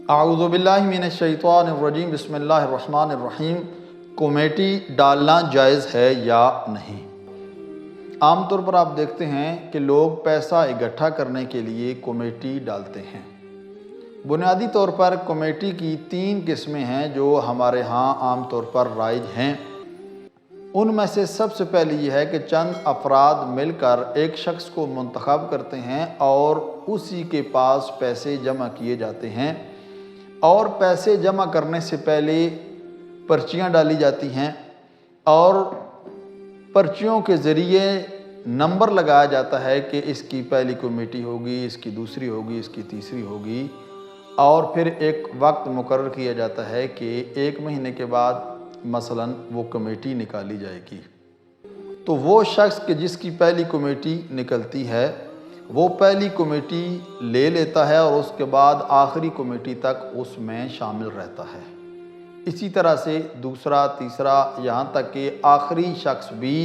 اعوذ باللہ من الشیطان الرجیم بسم اللہ الرحمن الرحیم۔ کمیٹی ڈالنا جائز ہے یا نہیں؟ عام طور پر آپ دیکھتے ہیں کہ لوگ پیسہ اکٹھا کرنے کے لیے کمیٹی ڈالتے ہیں۔ بنیادی طور پر کمیٹی کی 3 قسمیں ہیں جو ہمارے ہاں عام طور پر رائج ہیں۔ ان میں سے سب سے پہلی یہ ہے کہ چند افراد مل کر ایک شخص کو منتخب کرتے ہیں اور اسی کے پاس پیسے جمع کیے جاتے ہیں، اور پیسے جمع کرنے سے پہلے پرچیاں ڈالی جاتی ہیں اور پرچیوں کے ذریعے نمبر لگایا جاتا ہے کہ اس کی پہلی کمیٹی ہوگی، اس کی دوسری ہوگی، اس کی تیسری ہوگی، اور پھر ایک وقت مقرر کیا جاتا ہے کہ 1 مہینے کے بعد مثلاً وہ کمیٹی نکالی جائے گی۔ تو وہ شخص کہ جس کی پہلی کمیٹی نکلتی ہے وہ پہلی کمیٹی لے لیتا ہے اور اس کے بعد آخری کمیٹی تک اس میں شامل رہتا ہے۔ اسی طرح سے دوسرا، تیسرا، یہاں تک کہ آخری شخص بھی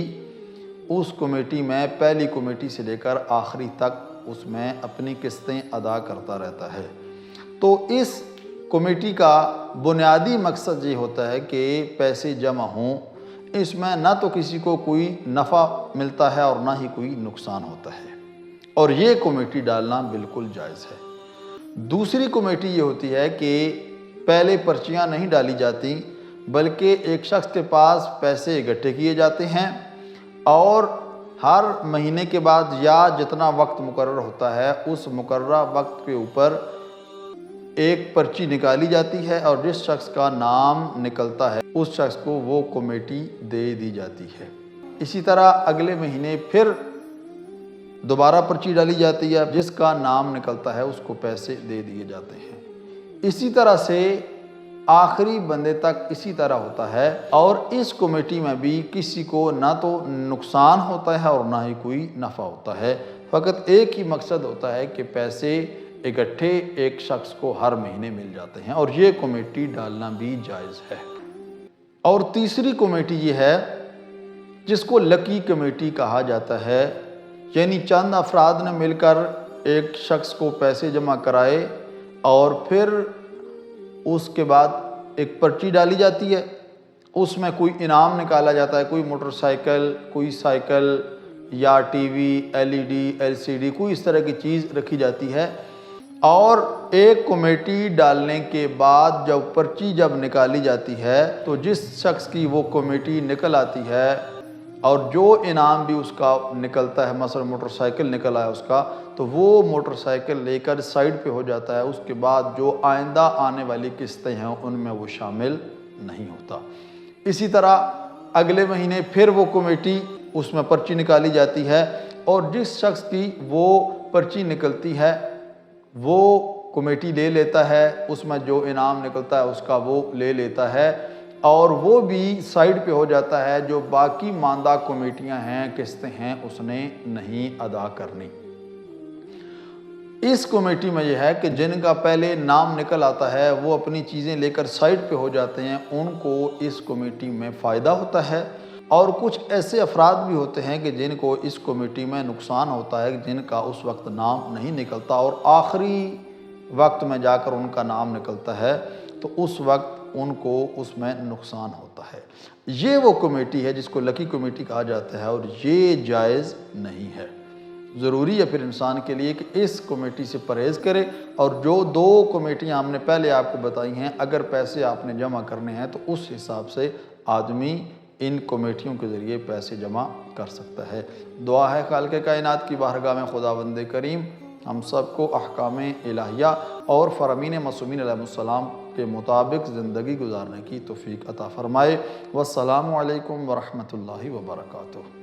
اس کمیٹی میں پہلی کمیٹی سے لے کر آخری تک اس میں اپنی قسطیں ادا کرتا رہتا ہے۔ تو اس کمیٹی کا بنیادی مقصد یہ ہوتا ہے کہ پیسے جمع ہوں، اس میں نہ تو کسی کو کوئی نفع ملتا ہے اور نہ ہی کوئی نقصان ہوتا ہے، اور یہ کمیٹی ڈالنا بالکل جائز ہے۔ دوسری کمیٹی یہ ہوتی ہے کہ پہلے پرچیاں نہیں ڈالی جاتی بلکہ ایک شخص کے پاس پیسے اکٹھے کیے جاتے ہیں اور ہر مہینے کے بعد یا جتنا وقت مقرر ہوتا ہے اس مقررہ وقت کے اوپر ایک پرچی نکالی جاتی ہے اور جس شخص کا نام نکلتا ہے اس شخص کو وہ کمیٹی دے دی جاتی ہے۔ اسی طرح اگلے مہینے پھر دوبارہ پرچی ڈالی جاتی ہے، جس کا نام نکلتا ہے اس کو پیسے دے دیے جاتے ہیں۔ اسی طرح سے آخری بندے تک اسی طرح ہوتا ہے، اور اس کمیٹی میں بھی کسی کو نہ تو نقصان ہوتا ہے اور نہ ہی کوئی نفع ہوتا ہے، فقط ایک ہی مقصد ہوتا ہے کہ پیسے اکٹھے ایک شخص کو ہر مہینے مل جاتے ہیں، اور یہ کمیٹی ڈالنا بھی جائز ہے۔ اور تیسری کمیٹی یہ ہے جس کو لکی کمیٹی کہا جاتا ہے، یعنی چند افراد نے مل کر ایک شخص کو پیسے جمع کرائے اور پھر اس کے بعد ایک پرچی ڈالی جاتی ہے، اس میں کوئی انعام نکالا جاتا ہے، کوئی موٹر سائیکل، کوئی سائیکل یا ٹی وی، LED، LCD، کوئی اس طرح کی چیز رکھی جاتی ہے، اور ایک کمیٹی ڈالنے کے بعد جب نکالی جاتی ہے تو جس شخص کی وہ کمیٹی نکل آتی ہے اور جو انعام بھی اس کا نکلتا ہے، مثلا موٹر سائیکل نکل آیا اس کا، تو وہ موٹر سائیکل لے کر سائیڈ پہ ہو جاتا ہے۔ اس کے بعد جو آئندہ آنے والی قسطیں ہیں ان میں وہ شامل نہیں ہوتا۔ اسی طرح اگلے مہینے پھر وہ کمیٹی، اس میں پرچی نکالی جاتی ہے اور جس شخص کی وہ پرچی نکلتی ہے وہ کمیٹی لے لیتا ہے، اس میں جو انعام نکلتا ہے اس کا وہ لے لیتا ہے، اور وہ بھی سائیڈ پہ ہو جاتا ہے۔ جو باقی ماندہ کمیٹیاں ہیں، قسطیں ہیں، اس نے نہیں ادا کرنی۔ اس کمیٹی میں یہ ہے کہ جن کا پہلے نام نکل آتا ہے وہ اپنی چیزیں لے کر سائیڈ پہ ہو جاتے ہیں، ان کو اس کمیٹی میں فائدہ ہوتا ہے، اور کچھ ایسے افراد بھی ہوتے ہیں کہ جن کو اس کمیٹی میں نقصان ہوتا ہے، جن کا اس وقت نام نہیں نکلتا اور آخری وقت میں جا کر ان کا نام نکلتا ہے، تو اس وقت ان کو اس میں نقصان ہوتا ہے۔ یہ وہ کمیٹی ہے جس کو لکی کمیٹی کہا جاتا ہے، اور یہ جائز نہیں ہے۔ ضروری ہے پھر انسان کے لیے کہ اس کمیٹی سے پرہیز کرے، اور جو 2 کمیٹیاں ہم نے پہلے آپ کو بتائی ہیں، اگر پیسے آپ نے جمع کرنے ہیں تو اس حساب سے آدمی ان کمیٹیوں کے ذریعے پیسے جمع کر سکتا ہے۔ دعا ہے خالق کائنات کی بارگاہ میں خداوند کریم ہم سب کو احکام الہیہ اور فرامین معصومین علیہ السلام کے مطابق زندگی گزارنے کی توفیق عطا فرمائے۔ والسلام علیکم ورحمۃ اللہ وبرکاتہ۔